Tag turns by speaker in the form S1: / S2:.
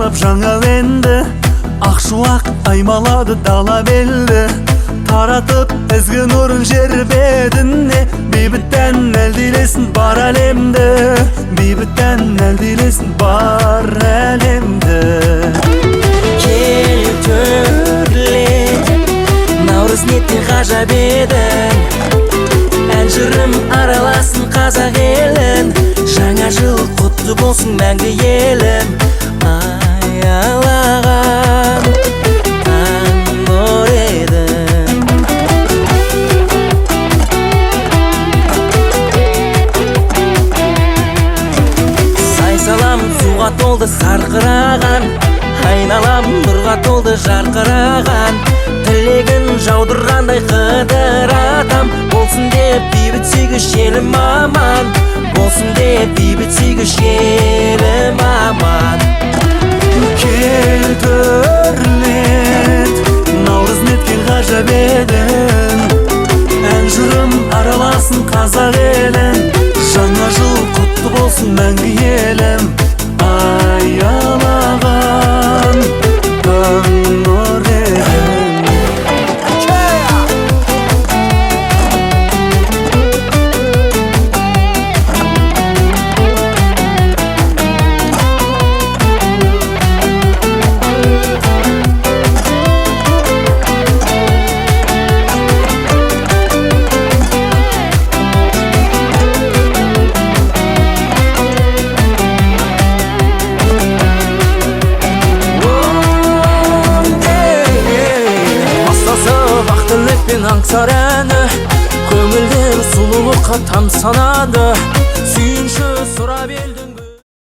S1: аралап жаңа енді, ақшуақ аймалады дала белді, таратып ізгі нұрын жер бетіне. Бейбіттен әлдилесін бар әлемді, бейбіттен әлдилесін бар әлемді.
S2: Кел төрлет, наурыз неткен ғажап едің, ән жырым араласын қазақ елін. Жаңа жыл құтты болсын мәңгі елім, аялаған таң нұр едің. Сайсалам суға толды сарқыраған, айналам нұрға толды жарқыраған. Тілегін жаудырғандай қыдыр атам, болсын деп бейбіт сүйгіш елім аман, болсын деп бейбіт сүйгіш елім аман.
S1: Кел төрлет, наурыз неткен ғажап едің, ән жырым араласын қазақ елін. Жаңа жыл құтты болсын мәңгі елім, аялаған таң нұр едің.
S2: Пен аңсар әні, көңілден сұлулыққа тамсанады, сүйінші сұрап елді.